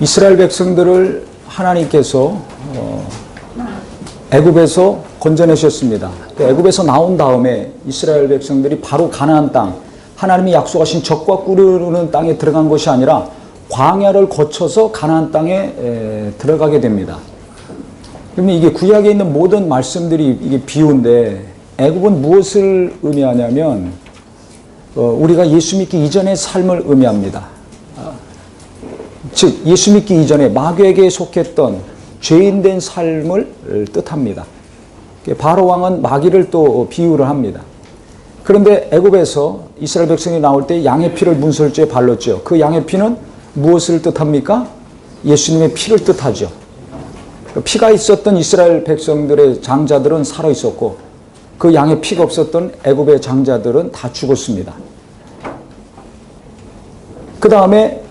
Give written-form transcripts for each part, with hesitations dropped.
이스라엘 백성들을 하나님께서 애굽에서 건져내셨습니다. 애굽에서 나온 다음에 이스라엘 백성들이 바로 가나안 땅, 하나님이 약속하신 젖과 꿀이 흐르는 땅에 들어간 것이 아니라 광야를 거쳐서 가나안 땅에 들어가게 됩니다. 그러면 이게 구약에 있는 모든 말씀들이 이게 비유인데, 애굽은 무엇을 의미하냐면 우리가 예수 믿기 이전의 삶을 의미합니다. 즉 예수 믿기 이전에 마귀에게 속했던 죄인된 삶을 뜻합니다. 바로 왕은 마귀를 또 비유를 합니다. 그런데 애굽에서 이스라엘 백성이 나올 때 양의 피를 문설주에 발랐죠. 그 양의 피는 무엇을 뜻합니까? 예수님의 피를 뜻하죠. 피가 있었던 이스라엘 백성들의 장자들은 살아 있었고, 그 양의 피가 없었던 애굽의 장자들은 다 죽었습니다. 그 다음에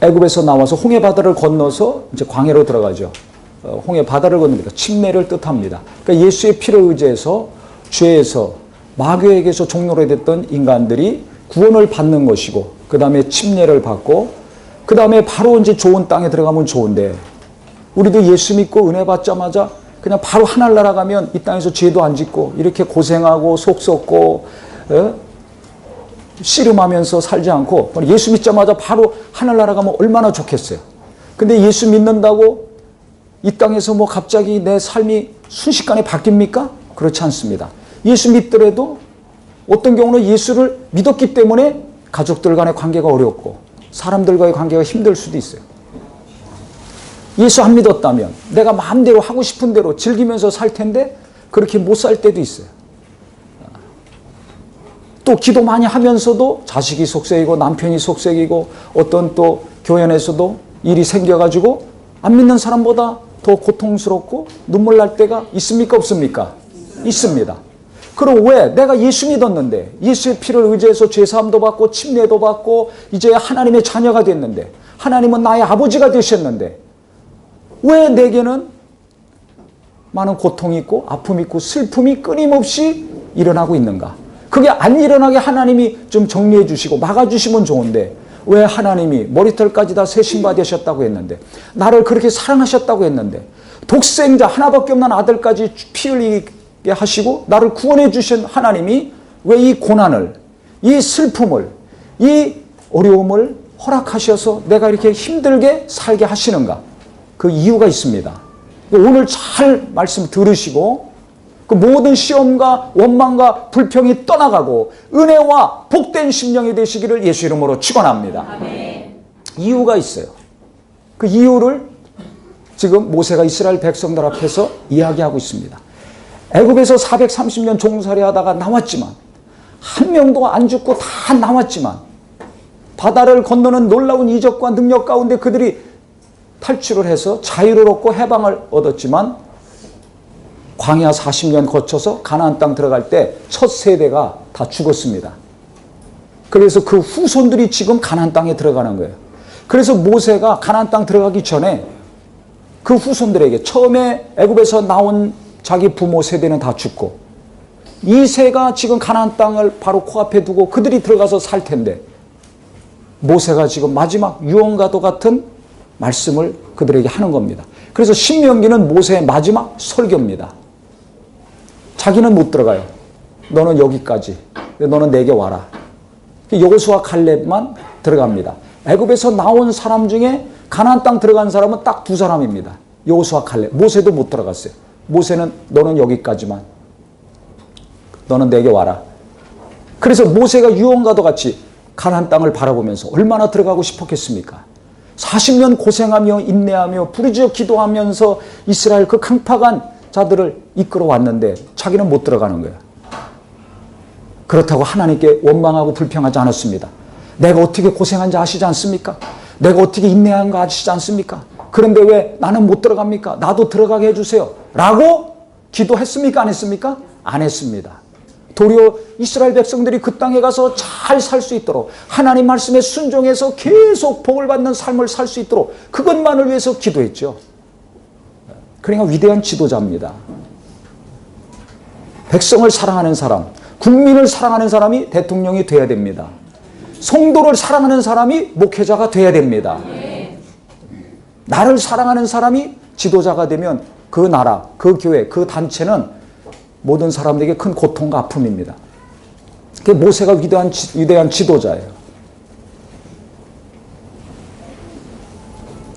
애굽에서 나와서 홍해 바다를 건너서 이제 광야로 들어가죠. 홍해 바다를 건너니까 침례를 뜻합니다. 그러니까 예수의 피를 의지해서 죄에서 마귀에게서 종로가 됐던 인간들이 구원을 받는 것이고, 그 다음에 침례를 받고, 그 다음에 바로 이제 좋은 땅에 들어가면 좋은데, 우리도 예수 믿고 은혜 받자마자 그냥 바로 하늘나라 가면 이 땅에서 죄도 안 짓고 이렇게 고생하고 속 썩고 씨름하면서 살지 않고 예수 믿자마자 바로 하늘나라 가면 얼마나 좋겠어요. 근데 예수 믿는다고 이 땅에서 뭐 갑자기 내 삶이 순식간에 바뀝니까? 그렇지 않습니다. 예수 믿더라도 어떤 경우는 예수를 믿었기 때문에 가족들 간의 관계가 어렵고 사람들과의 관계가 힘들 수도 있어요. 예수 안 믿었다면 내가 마음대로 하고 싶은 대로 즐기면서 살 텐데 그렇게 못 살 때도 있어요. 또 기도 많이 하면서도 자식이 속썩이고 남편이 속썩이고 어떤 또 교회 안에서도 일이 생겨가지고 안 믿는 사람보다 더 고통스럽고 눈물 날 때가 있습니까? 없습니까? 있습니다. 그럼 왜? 내가 예수 믿었는데, 예수의 피를 의지해서 죄사함도 받고 침례도 받고 이제 하나님의 자녀가 됐는데, 하나님은 나의 아버지가 되셨는데 왜 내게는 많은 고통이 있고 아픔이 있고 슬픔이 끊임없이 일어나고 있는가? 그게 안 일어나게 하나님이 좀 정리해 주시고 막아주시면 좋은데, 왜 하나님이 머리털까지 다 세신바 되셨다고 했는데, 나를 그렇게 사랑하셨다고 했는데, 독생자 하나밖에 없는 아들까지 피 흘리게 하시고 나를 구원해 주신 하나님이 왜 이 고난을, 이 슬픔을, 이 어려움을 허락하셔서 내가 이렇게 힘들게 살게 하시는가? 그 이유가 있습니다. 오늘 잘 말씀 들으시고 그 모든 시험과 원망과 불평이 떠나가고 은혜와 복된 심령이 되시기를 예수 이름으로 축원합니다. 아멘. 이유가 있어요. 그 이유를 지금 모세가 이스라엘 백성들 앞에서 이야기하고 있습니다. 애굽에서 430년 종살이 하다가 나왔지만, 한 명도 안 죽고 다 나왔지만, 바다를 건너는 놀라운 이적과 능력 가운데 그들이 탈출을 해서 자유를 얻고 해방을 얻었지만, 광야 40년 거쳐서 가나안 땅 들어갈 때 첫 세대가 다 죽었습니다. 그래서 그 후손들이 지금 가나안 땅에 들어가는 거예요. 그래서 모세가 가나안 땅 들어가기 전에 그 후손들에게, 처음에 애굽에서 나온 자기 부모 세대는 다 죽고, 이 세가 지금 가나안 땅을 바로 코앞에 두고 그들이 들어가서 살 텐데, 모세가 지금 마지막 유언과도 같은 말씀을 그들에게 하는 겁니다. 그래서 신명기는 모세의 마지막 설교입니다. 자기는 못 들어가요. 너는 여기까지. 너는 내게 와라. 여호수아 갈렙만 들어갑니다. 애굽에서 나온 사람 중에 가나안 땅 들어간 사람은 딱 두 사람입니다. 여호수아 갈렙. 모세도 못 들어갔어요. 모세는 너는 여기까지만. 너는 내게 와라. 그래서 모세가 유언과도 같이 가나안 땅을 바라보면서 얼마나 들어가고 싶었겠습니까? 40년 고생하며 인내하며 부르짖어 기도하면서 이스라엘 그 강팍한 자들을 이끌어 왔는데 자기는 못 들어가는 거예요. 그렇다고 하나님께 원망하고 불평하지 않았습니다. 내가 어떻게 고생한지 아시지 않습니까? 내가 어떻게 인내한 거 아시지 않습니까? 그런데 왜 나는 못 들어갑니까? 나도 들어가게 해주세요. 라고 기도했습니까? 안 했습니까? 안 했습니다. 도리어 이스라엘 백성들이 그 땅에 가서 잘 살 수 있도록, 하나님 말씀에 순종해서 계속 복을 받는 삶을 살 수 있도록 그것만을 위해서 기도했죠. 그러니까 위대한 지도자입니다. 백성을 사랑하는 사람, 국민을 사랑하는 사람이 대통령이 돼야 됩니다. 성도를 사랑하는 사람이 목회자가 돼야 됩니다. 나를 사랑하는 사람이 지도자가 되면 그 나라, 그 교회, 그 단체는 모든 사람들에게 큰 고통과 아픔입니다. 그게 모세가 위대한 지도자예요.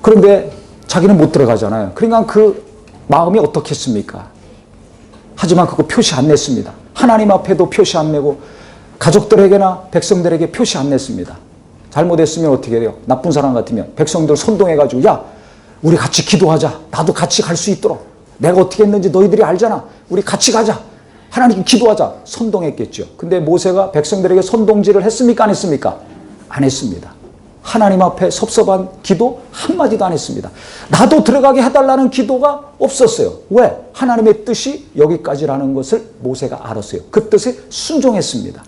그런데 자기는 못 들어가잖아요. 그러니까 그 마음이 어떻겠습니까? 하지만 그거 표시 안 냈습니다. 하나님 앞에도 표시 안 내고 가족들에게나 백성들에게 표시 안 냈습니다. 잘못했으면 어떻게 돼요? 나쁜 사람 같으면 백성들 선동해가지고 야 우리 같이 기도하자. 나도 같이 갈 수 있도록. 내가 어떻게 했는지 너희들이 알잖아. 우리 같이 가자. 하나님 기도하자. 선동했겠죠. 근데 모세가 백성들에게 선동질을 했습니까? 안 했습니까? 안 했습니다. 하나님 앞에 섭섭한 기도 한마디도 안 했습니다. 나도 들어가게 해달라는 기도가 없었어요. 왜? 하나님의 뜻이 여기까지라는 것을 모세가 알았어요. 그 뜻에 순종했습니다.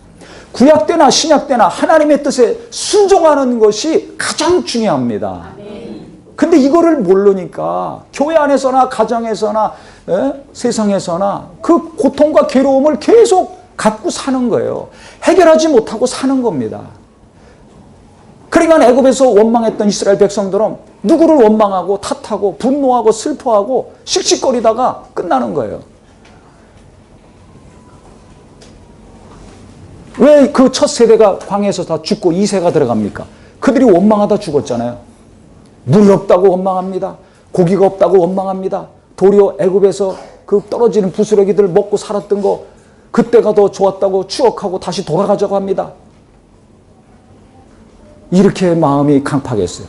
구약 때나 신약 때나 하나님의 뜻에 순종하는 것이 가장 중요합니다. 근데 이거를 모르니까 교회 안에서나 가정에서나 세상에서나 그 고통과 괴로움을 계속 갖고 사는 거예요. 해결하지 못하고 사는 겁니다. 그러니까 애굽에서 원망했던 이스라엘 백성들은 누구를 원망하고 탓하고 분노하고 슬퍼하고 씩씩거리다가 끝나는 거예요. 왜 그 첫 세대가 광야에서 다 죽고 2세가 들어갑니까? 그들이 원망하다 죽었잖아요. 물이 없다고 원망합니다. 고기가 없다고 원망합니다. 도리어 애굽에서 그 떨어지는 부스러기들 먹고 살았던 거 그때가 더 좋았다고 추억하고 다시 돌아가자고 합니다. 이렇게 마음이 강팍했어요.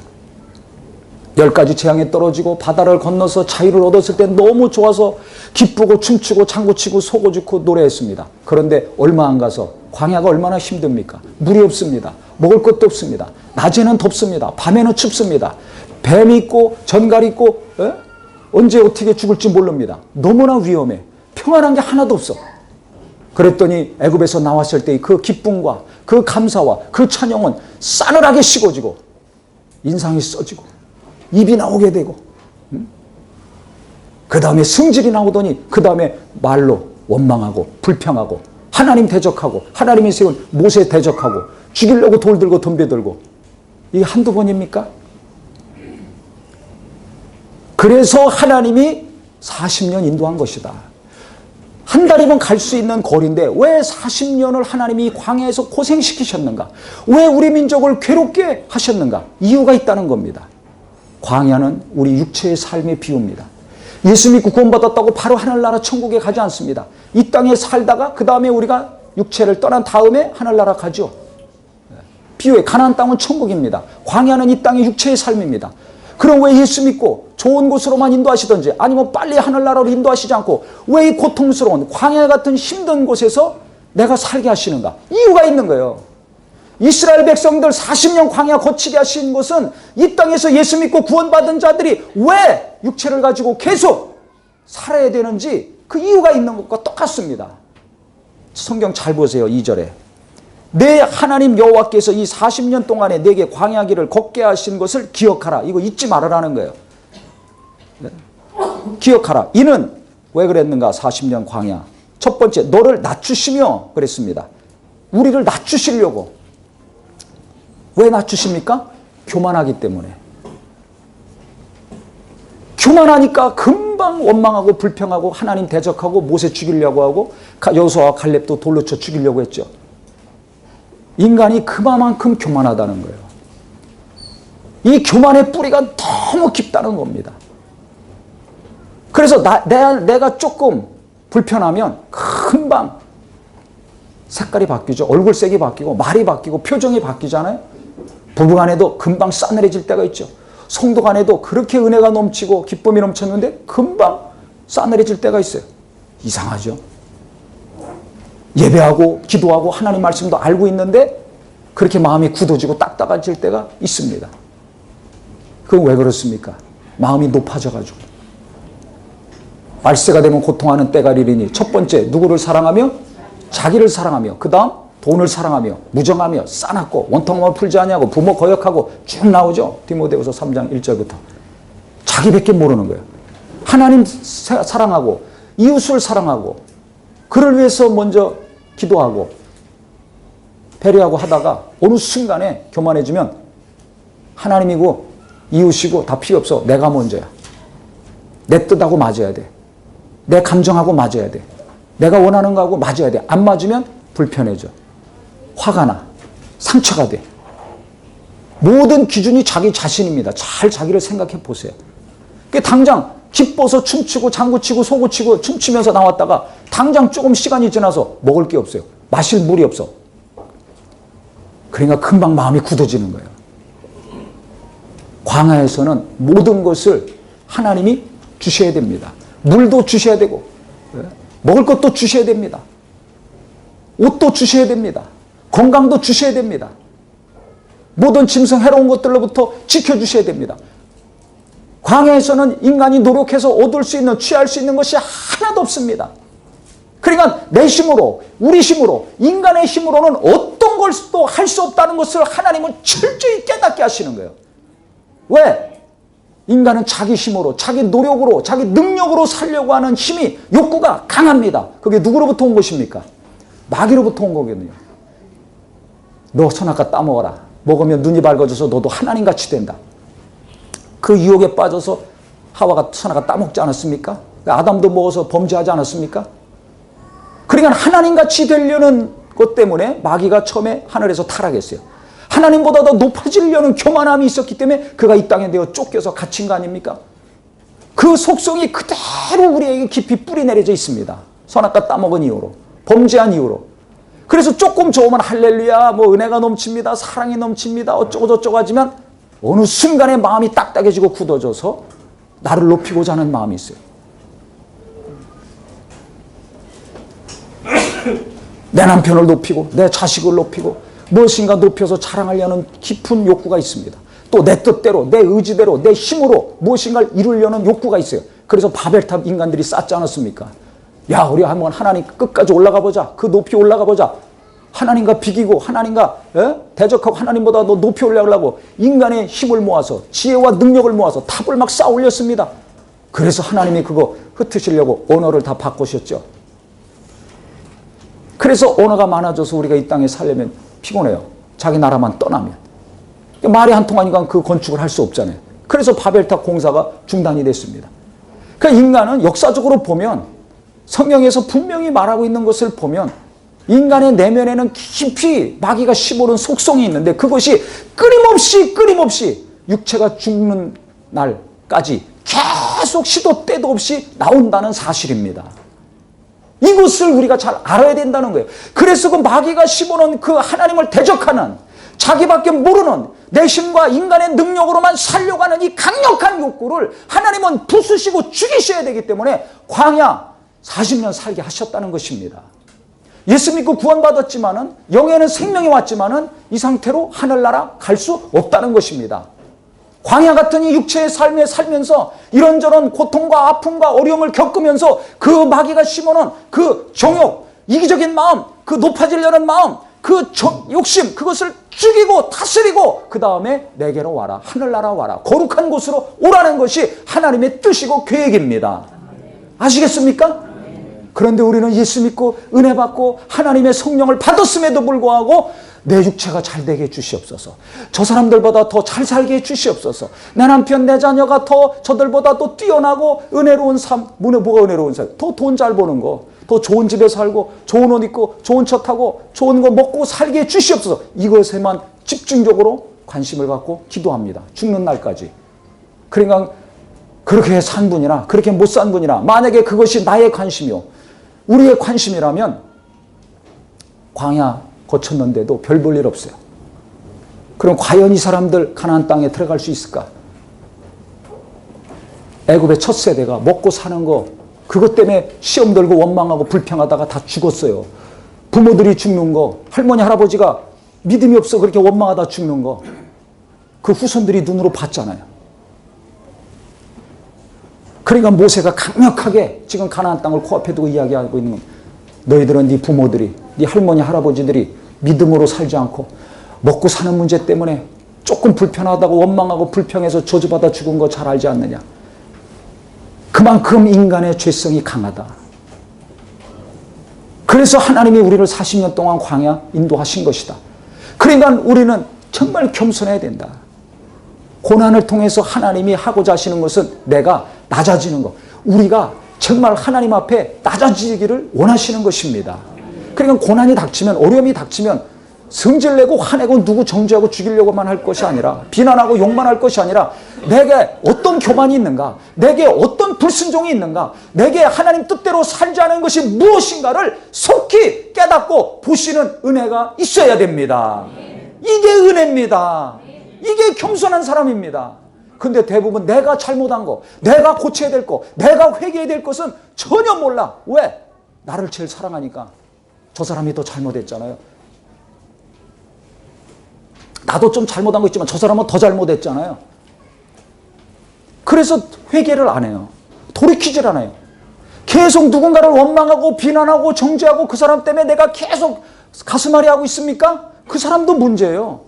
10가지 재앙에 떨어지고 바다를 건너서 자유를 얻었을 때 너무 좋아서 기쁘고 춤추고 장구치고 소고짓고 노래했습니다. 그런데 얼마 안 가서 광야가 얼마나 힘듭니까? 물이 없습니다. 먹을 것도 없습니다. 낮에는 덥습니다. 밤에는 춥습니다. 뱀이 있고 전갈이 있고 언제 어떻게 죽을지 모릅니다. 너무나 위험해. 평안한 게 하나도 없어. 그랬더니 애굽에서 나왔을 때의 그 기쁨과 그 감사와 그 찬양은 싸늘하게 식어지고 인상이 써지고 입이 나오게 되고 그 다음에 성질이 나오더니 그 다음에 말로 원망하고 불평하고 하나님 대적하고 하나님이 세운 모세 대적하고 죽이려고 돌 들고 덤벼들고 이게 한두 번입니까? 그래서 하나님이 40년 인도한 것이다. 한 달이면 갈 수 있는 거리인데 왜 40년을 하나님이 광야에서 고생시키셨는가? 왜 우리 민족을 괴롭게 하셨는가? 이유가 있다는 겁니다. 광야는 우리 육체의 삶의 비유입니다. 예수 믿고 구원받았다고 바로 하늘나라 천국에 가지 않습니다. 이 땅에 살다가 그 다음에 우리가 육체를 떠난 다음에 하늘나라 가죠. 비유의 가나안 땅은 천국입니다. 광야는 이 땅의 육체의 삶입니다. 그럼 왜 예수 믿고 좋은 곳으로만 인도하시든지 아니면 빨리 하늘나라로 인도하시지 않고 왜 이 고통스러운 광야 같은 힘든 곳에서 내가 살게 하시는가? 이유가 있는 거예요. 이스라엘 백성들 40년 광야 거치게 하신 것은 이 땅에서 예수 믿고 구원받은 자들이 왜 육체를 가지고 계속 살아야 되는지 그 이유가 있는 것과 똑같습니다. 성경 잘 보세요. 2절에 내 하나님 여호와께서 이 40년 동안에 내게 광야길을 걷게 하신 것을 기억하라. 이거 잊지 말으라는 거예요. 기억하라. 이는 왜 그랬는가? 40년 광야. 첫 번째, 너를 낮추시며 그랬습니다. 우리를 낮추시려고. 왜 낮추십니까? 교만하기 때문에. 교만하니까 금방 원망하고 불평하고 하나님 대적하고 모세 죽이려고 하고 여호수아와 갈렙도 돌로 쳐 죽이려고 했죠. 인간이 그만큼 교만하다는 거예요. 이 교만의 뿌리가 너무 깊다는 겁니다. 그래서 내가 조금 불편하면 금방 색깔이 바뀌죠. 얼굴색이 바뀌고 말이 바뀌고 표정이 바뀌잖아요. 부부간에도 금방 싸늘해질 때가 있죠. 성도간에도 그렇게 은혜가 넘치고 기쁨이 넘쳤는데 금방 싸늘해질 때가 있어요. 이상하죠. 예배하고 기도하고 하나님 말씀도 알고 있는데 그렇게 마음이 굳어지고 딱딱해질 때가 있습니다. 그건 왜 그렇습니까? 마음이 높아져가지고. 말세가 되면 고통하는 때가 이르니 첫 번째 누구를 사랑하며? 자기를 사랑하며 그 다음 돈을 사랑하며 무정하며 싸납고 원통함을 풀지 아니하고 부모 거역하고 쭉 나오죠. 디모데후서 3장 1절부터. 자기밖에 모르는 거예요. 하나님 사랑하고 이웃을 사랑하고 그를 위해서 먼저 기도하고 배려하고 하다가 어느 순간에 교만해지면 하나님이고 이웃이고 다 필요 없어. 내가 먼저야. 내 뜻하고 맞아야 돼. 내 감정하고 맞아야 돼. 내가 원하는 거하고 맞아야 돼. 안 맞으면 불편해져. 화가 나. 상처가 돼. 모든 기준이 자기 자신입니다. 잘 자기를 생각해 보세요. 당장 기뻐서 춤추고 장구치고 소구치고 춤추면서 나왔다가 당장 조금 시간이 지나서 먹을 게 없어요. 마실 물이 없어. 그러니까 금방 마음이 굳어지는 거예요. 광야에서는 모든 것을 하나님이 주셔야 됩니다. 물도 주셔야 되고 먹을 것도 주셔야 됩니다. 옷도 주셔야 됩니다. 건강도 주셔야 됩니다. 모든 짐승 해로운 것들로부터 지켜주셔야 됩니다. 광야에서는 인간이 노력해서 얻을 수 있는, 취할 수 있는 것이 하나도 없습니다. 그러니까 내 힘으로, 우리 힘으로, 인간의 힘으로는 어떤 것도 할 수 없다는 것을 하나님은 철저히 깨닫게 하시는 거예요. 왜? 인간은 자기 힘으로, 자기 노력으로, 자기 능력으로 살려고 하는 힘이, 욕구가 강합니다. 그게 누구로부터 온 것입니까? 마귀로부터 온 거거든요. 너 선악과 따먹어라. 먹으면 눈이 밝아져서 너도 하나님같이 된다. 그 유혹에 빠져서 하와가 선악과 따먹지 않았습니까? 아담도 먹어서 범죄하지 않았습니까? 그러니까 하나님같이 되려는 것 때문에 마귀가 처음에 하늘에서 타락했어요. 하나님보다 더 높아지려는 교만함이 있었기 때문에 그가 이 땅에 내어 쫓겨서 갇힌 거 아닙니까? 그 속성이 그대로 우리에게 깊이 뿌리 내려져 있습니다. 선악과 따먹은 이유로, 범죄한 이유로. 그래서 조금 좋으면 할렐루야, 뭐 은혜가 넘칩니다, 사랑이 넘칩니다, 어쩌고 저쩌고 하지만 어느 순간에 마음이 딱딱해지고 굳어져서 나를 높이고자 하는 마음이 있어요. 내 남편을 높이고 내 자식을 높이고 무엇인가 높여서 자랑하려는 깊은 욕구가 있습니다. 또 내 뜻대로, 내 의지대로, 내 힘으로 무엇인가를 이루려는 욕구가 있어요. 그래서 바벨탑 인간들이 쌓지 않았습니까? 야, 우리 한번 하나님 끝까지 올라가 보자. 그 높이 올라가 보자. 하나님과 비기고 하나님과 대적하고 하나님보다 더 높이 올라가려고 인간의 힘을 모아서 지혜와 능력을 모아서 탑을 막 쌓아 올렸습니다. 그래서 하나님이 그거 흩으시려고 언어를 다 바꾸셨죠. 그래서 언어가 많아져서 우리가 이 땅에 살려면 피곤해요. 자기 나라만 떠나면. 말이 한 통하니까 그 건축을 할 수 없잖아요. 그래서 바벨탑 공사가 중단이 됐습니다. 그러니까 인간은 역사적으로 보면 성경에서 분명히 말하고 있는 것을 보면 인간의 내면에는 깊이 마귀가 심어놓은 속성이 있는데 그것이 끊임없이 육체가 죽는 날까지 계속 시도 때도 없이 나온다는 사실입니다. 이것을 우리가 잘 알아야 된다는 거예요. 그래서 그 마귀가 심어놓은 그 하나님을 대적하는 자기밖에 모르는 내 힘과 인간의 능력으로만 살려고 하는 이 강력한 욕구를 하나님은 부수시고 죽이셔야 되기 때문에 광야 40년 살게 하셨다는 것입니다. 예수 믿고 구원받았지만은 영에는 생명이 왔지만은 이 상태로 하늘나라 갈 수 없다는 것입니다. 광야 같은 이 육체의 삶에 살면서 이런저런 고통과 아픔과 어려움을 겪으면서 그 마귀가 심어놓은 그 정욕, 이기적인 마음, 그 높아지려는 마음, 그 욕심, 그것을 죽이고 다스리고 그 다음에 내게로 와라, 하늘나라 와라, 거룩한 곳으로 오라는 것이 하나님의 뜻이고 계획입니다. 아시겠습니까? 그런데 우리는 예수 믿고 은혜 받고 하나님의 성령을 받았음에도 불구하고 내 육체가 잘 되게 해주시옵소서. 저 사람들보다 더 잘 살게 해주시옵소서. 내 남편 내 자녀가 더 저들보다 더 뛰어나고 은혜로운 삶. 뭐가 은혜로운 삶? 더 돈 잘 버는 거, 더 좋은 집에 살고 좋은 옷 입고 좋은 차 타고 좋은 거 먹고 살게 해주시옵소서. 이것에만 집중적으로 관심을 갖고 기도합니다. 죽는 날까지. 그러니까 그렇게 산 분이나 그렇게 못 산 분이나 만약에 그것이 나의 관심이요, 우리의 관심이라면 광야 거쳤는데도 별 볼 일 없어요. 그럼 과연 이 사람들 가나안 땅에 들어갈 수 있을까? 애굽의 첫 세대가 먹고 사는 거 그것 때문에 시험 들고 원망하고 불평하다가 다 죽었어요. 부모들이 죽는 거, 할머니 할아버지가 믿음이 없어 그렇게 원망하다 죽는 거, 그 후손들이 눈으로 봤잖아요. 그러니까 모세가 강력하게 지금 가나안 땅을 코앞에 두고 이야기하고 있는 건, 너희들은 네 부모들이, 네 할머니 할아버지들이 믿음으로 살지 않고 먹고 사는 문제 때문에 조금 불편하다고 원망하고 불평해서 저주받아 죽은 거 잘 알지 않느냐. 그만큼 인간의 죄성이 강하다. 그래서 하나님이 우리를 40년 동안 광야 인도하신 것이다. 그러니까 우리는 정말 겸손해야 된다. 고난을 통해서 하나님이 하고자 하시는 것은 내가 낮아지는 것. 우리가 정말 하나님 앞에 낮아지기를 원하시는 것입니다. 그러니까 고난이 닥치면, 어려움이 닥치면 성질내고 화내고 누구 정죄하고 죽이려고만 할 것이 아니라, 비난하고 욕만 할 것이 아니라, 내게 어떤 교만이 있는가, 내게 어떤 불순종이 있는가, 내게 하나님 뜻대로 살지 않은 것이 무엇인가를 속히 깨닫고 보시는 은혜가 있어야 됩니다. 이게 은혜입니다. 이게 겸손한 사람입니다. 근데 대부분 내가 잘못한 거, 내가 고쳐야 될 거, 내가 회개해야 될 것은 전혀 몰라. 왜? 나를 제일 사랑하니까. 저 사람이 더 잘못했잖아요. 나도 좀 잘못한 거 있지만 저 사람은 더 잘못했잖아요. 그래서 회개를 안 해요. 돌이키질 않아요. 계속 누군가를 원망하고 비난하고 정죄하고 그 사람 때문에 내가 계속 가슴앓이 하고 있습니까? 그 사람도 문제예요.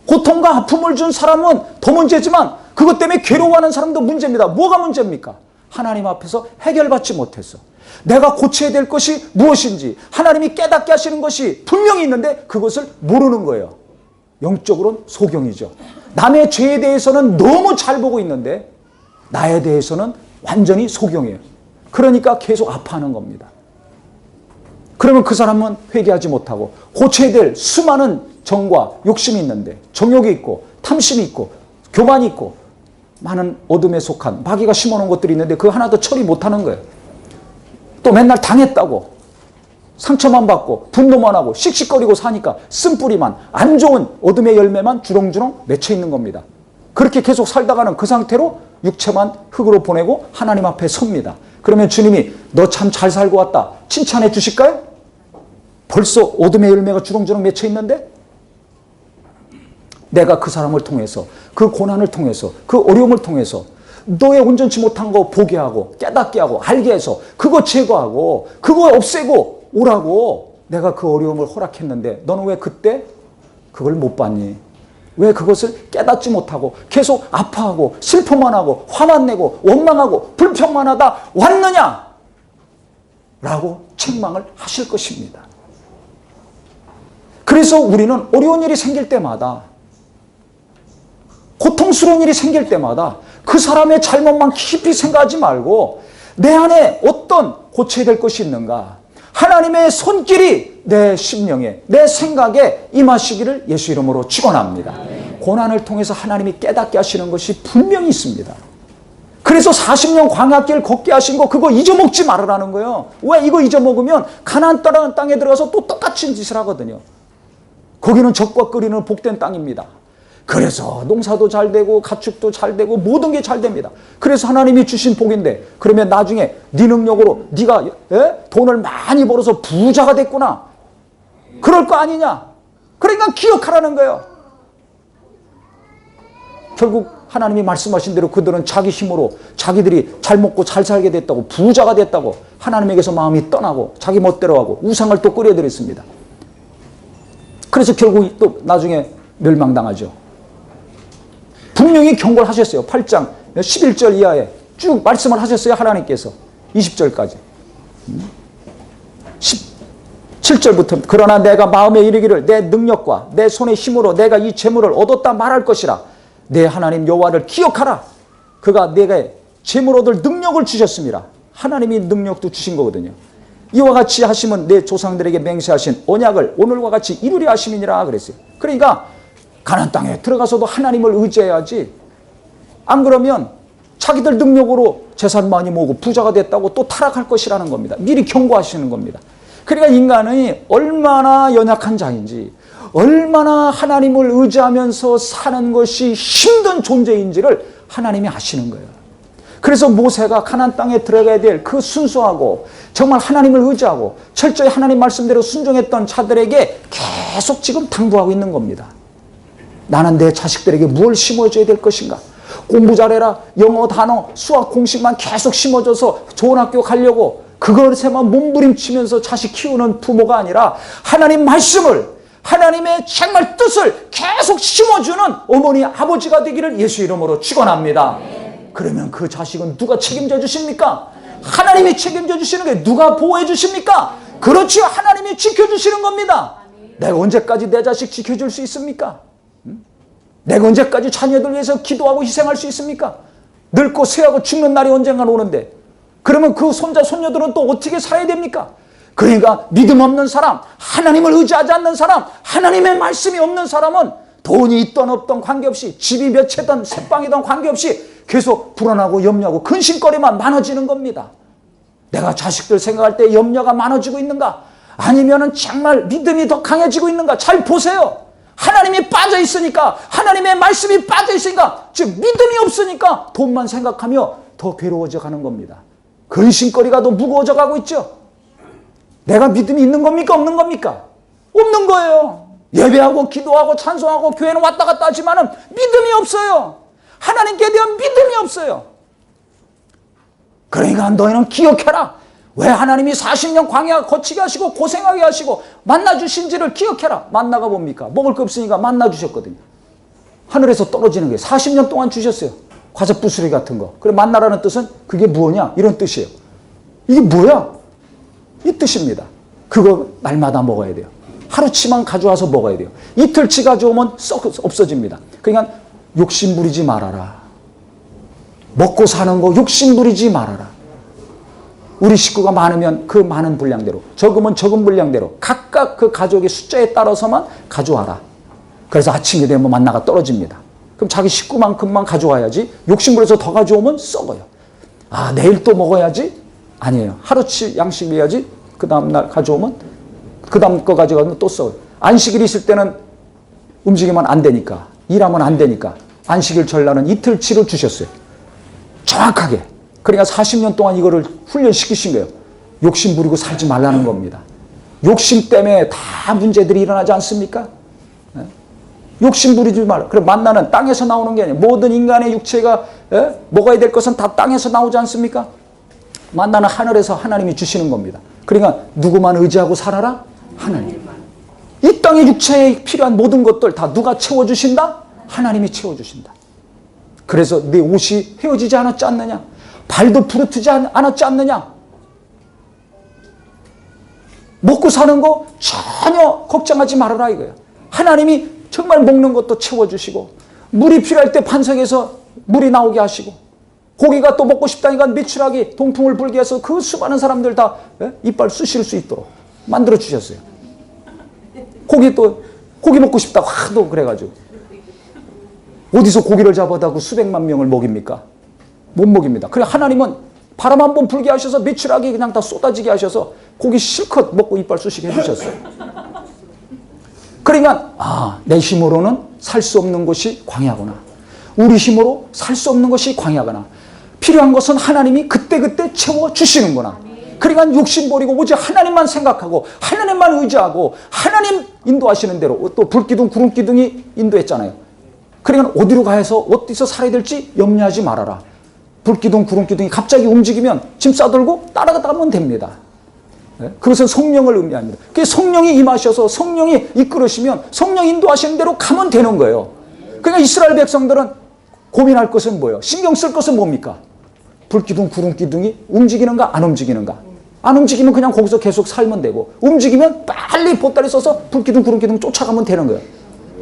고통과 아픔을 준 사람은 더 문제지만 그것 때문에 괴로워하는 사람도 문제입니다. 뭐가 문제입니까? 하나님 앞에서 해결받지 못해서 내가 고쳐야 될 것이 무엇인지 하나님이 깨닫게 하시는 것이 분명히 있는데 그것을 모르는 거예요. 영적으로는 소경이죠. 남의 죄에 대해서는 너무 잘 보고 있는데 나에 대해서는 완전히 소경이에요. 그러니까 계속 아파하는 겁니다. 그러면 그 사람은 회개하지 못하고 고쳐야 될 수많은 정과 욕심이 있는데, 정욕이 있고 탐심이 있고 교만이 있고 많은 어둠에 속한 마귀가 심어놓은 것들이 있는데 그 하나도 처리 못하는 거예요. 또 맨날 당했다고 상처만 받고 분노만 하고 씩씩거리고 사니까 쓴뿌리만, 안 좋은 어둠의 열매만 주렁주렁 맺혀 있는 겁니다. 그렇게 계속 살다가는 그 상태로 육체만 흙으로 보내고 하나님 앞에 섭니다. 그러면 주님이 너 참 잘 살고 왔다 칭찬해 주실까요? 벌써 어둠의 열매가 주렁주렁 맺혀 있는데 내가 그 사람을 통해서, 그 고난을 통해서, 그 어려움을 통해서 너의 온전치 못한 거 보게 하고 깨닫게 하고 알게 해서 그거 제거하고 그거 없애고 오라고 내가 그 어려움을 허락했는데 너는 왜 그때 그걸 못 봤니? 왜 그것을 깨닫지 못하고 계속 아파하고 슬퍼만 하고 화만 내고 원망하고 불평만 하다 왔느냐? 라고 책망을 하실 것입니다. 그래서 우리는 어려운 일이 생길 때마다, 고통스러운 일이 생길 때마다 그 사람의 잘못만 깊이 생각하지 말고 내 안에 어떤 고쳐야 될 것이 있는가, 하나님의 손길이 내 심령에, 내 생각에 임하시기를 예수 이름으로 축원합니다. 고난을 통해서 하나님이 깨닫게 하시는 것이 분명히 있습니다. 그래서 40년 광야길 걷게 하신 거 그거 잊어먹지 말으라는 거예요. 왜? 이거 잊어먹으면 가나안 땅에 들어가서 또 똑같은 짓을 하거든요. 거기는 적과 끓이는 복된 땅입니다. 그래서 농사도 잘 되고 가축도 잘 되고 모든 게 잘 됩니다. 그래서 하나님이 주신 복인데 그러면 나중에 네 능력으로 네가 돈을 많이 벌어서 부자가 됐구나. 그럴 거 아니냐. 그러니까 기억하라는 거예요. 결국 하나님이 말씀하신 대로 그들은 자기 힘으로 자기들이 잘 먹고 잘 살게 됐다고, 부자가 됐다고 하나님에게서 마음이 떠나고 자기 멋대로 하고 우상을 또 끓여드렸습니다. 그래서 결국 또 나중에 멸망당하죠. 분명히 경고를 하셨어요. 8장 11절 이하에 쭉 말씀을 하셨어요. 하나님께서 20절까지 17절부터 그러나 내가 마음에 이르기를 내 능력과 내 손의 힘으로 내가 이 재물을 얻었다 말할 것이라. 내 하나님 여호와를 기억하라. 그가 내게 재물 얻을 능력을 주셨습니다. 하나님이 능력도 주신 거거든요. 이와 같이 하시면 내 조상들에게 맹세하신 언약을 오늘과 같이 이루려 하심이니라 그랬어요. 그러니까 가나안 땅에 들어가서도 하나님을 의지해야지. 안 그러면 자기들 능력으로 재산 많이 모으고 부자가 됐다고 또 타락할 것이라는 겁니다. 미리 경고하시는 겁니다. 그러니까 인간이 얼마나 연약한 자인지, 얼마나 하나님을 의지하면서 사는 것이 힘든 존재인지를 하나님이 아시는 거예요. 그래서 모세가 가나안 땅에 들어가야 될 그 순수하고 정말 하나님을 의지하고 철저히 하나님 말씀대로 순종했던 자들에게 계속 지금 당부하고 있는 겁니다. 나는 내 자식들에게 무엇을 심어줘야 될 것인가? 공부 잘해라. 영어, 단어, 수학 공식만 계속 심어줘서 좋은 학교 가려고 그것에만 몸부림치면서 자식 키우는 부모가 아니라 하나님 말씀을, 하나님의 정말 뜻을 계속 심어주는 어머니, 아버지가 되기를 예수 이름으로 축원합니다. 그러면 그 자식은 누가 책임져 주십니까? 하나님이 책임져 주시는 게 누가 보호해 주십니까? 그렇지요. 하나님이 지켜주시는 겁니다. 내가 언제까지 내 자식 지켜줄 수 있습니까? 내가 언제까지 자녀들 위해서 기도하고 희생할 수 있습니까? 늙고 쇠하고 죽는 날이 언젠가 오는데, 그러면 그 손자 손녀들은 또 어떻게 살아야 됩니까? 그러니까 믿음 없는 사람, 하나님을 의지하지 않는 사람, 하나님의 말씀이 없는 사람은 돈이 있던 없던 관계없이, 집이 몇 채든 새빵이든 관계없이 계속 불안하고 염려하고 근심거리만 많아지는 겁니다. 내가 자식들 생각할 때 염려가 많아지고 있는가? 아니면은 정말 믿음이 더 강해지고 있는가? 잘 보세요. 하나님이 빠져 있으니까, 하나님의 말씀이 빠져 있으니까, 즉 믿음이 없으니까 돈만 생각하며 더 괴로워져 가는 겁니다. 근심거리가 더 무거워져 가고 있죠. 내가 믿음이 있는 겁니까? 없는 겁니까? 없는 거예요. 예배하고 기도하고 찬송하고 교회는 왔다 갔다 하지만은 믿음이 없어요. 하나님께 대한 믿음이 없어요. 그러니까 너희는 기억해라. 왜 하나님이 40년 광야 거치게 하시고 고생하게 하시고 만나 주신지를 기억해라. 만나가 뭡니까? 먹을 거 없으니까 만나 주셨거든요. 하늘에서 떨어지는 게 40년 동안 주셨어요. 과자 부스러기 같은 거. 그래, 만나라는 뜻은 그게 뭐냐? 이런 뜻이에요. 이게 뭐야? 이 뜻입니다. 그거 날마다 먹어야 돼요. 하루치만 가져와서 먹어야 돼요. 이틀치 가져오면 없어집니다. 그러니까 욕심 부리지 말아라. 먹고 사는 거 욕심 부리지 말아라. 우리 식구가 많으면 그 많은 분량대로, 적으면 적은 분량대로 각각 그 가족의 숫자에 따라서만 가져와라. 그래서 아침이 되면 만나가 떨어집니다. 그럼 자기 식구만큼만 가져와야지. 욕심 부려서 더 가져오면 썩어요. 아, 내일 또 먹어야지? 아니에요. 하루치 양식이어야지. 그 다음날 가져오면, 그 다음 거 가져가면 또 썩어요. 안식일 있을 때는 움직이면 안 되니까, 일하면 안 되니까 안식일 전날은 이틀치를 주셨어요. 정확하게. 그러니까 40년 동안 이거를 훈련시키신 거예요. 욕심 부리고 살지 말라는 겁니다. 욕심 때문에 다 문제들이 일어나지 않습니까? 욕심 부리지 말라. 그럼 만나는 땅에서 나오는 게 아니에요. 모든 인간의 육체가 먹어야 될 것은 다 땅에서 나오지 않습니까? 만나는 하늘에서 하나님이 주시는 겁니다. 그러니까 누구만 의지하고 살아라? 하나님. 이 땅의 육체에 필요한 모든 것들 다 누가 채워주신다? 하나님이 채워주신다. 그래서 내 옷이 헤어지지 않았지 않느냐? 발도 부르트지 않았지 않느냐? 먹고 사는 거 전혀 걱정하지 말아라 이거예요. 하나님이 정말 먹는 것도 채워주시고, 물이 필요할 때 반석에서 물이 나오게 하시고, 고기가 또 먹고 싶다니까 메추라기 동풍을 불게 해서 그 수많은 사람들 다 이빨 쑤실 수 있도록 만들어 주셨어요. 고기 먹고 싶다고 하도 그래가지고 어디서 고기를 잡아다 그 수백만 명을 먹입니까? 못 먹입니다. 그래, 하나님은 바람 한번 불게 하셔서 메추라기 그냥 다 쏟아지게 하셔서 고기 실컷 먹고 이빨 쑤시게 해주셨어요. 그러니까 내 힘으로는 살 수 없는 것이 광야구나. 우리 힘으로 살 수 없는 것이 광야구나. 필요한 것은 하나님이 그때그때 채워주시는구나. 그러니까 욕심 버리고 오직 하나님만 생각하고 하나님만 의지하고 하나님 인도하시는 대로, 또 불기둥 구름기둥이 인도했잖아요. 그러니까 어디로 가서 어디서 살아야 될지 염려하지 말아라. 불기둥 구름기둥이 갑자기 움직이면 짐 싸들고 따라가면 됩니다. 그것은 성령을 의미합니다. 그 성령이 임하셔서 성령이 이끌으시면 성령 인도하시는 대로 가면 되는 거예요. 그러니까 이스라엘 백성들은 고민할 것은 뭐예요? 신경 쓸 것은 뭡니까? 불기둥 구름기둥이 움직이는가 안 움직이는가? 안 움직이면 그냥 거기서 계속 살면 되고, 움직이면 빨리 보따리 써서 불기둥 구름기둥 쫓아가면 되는 거예요.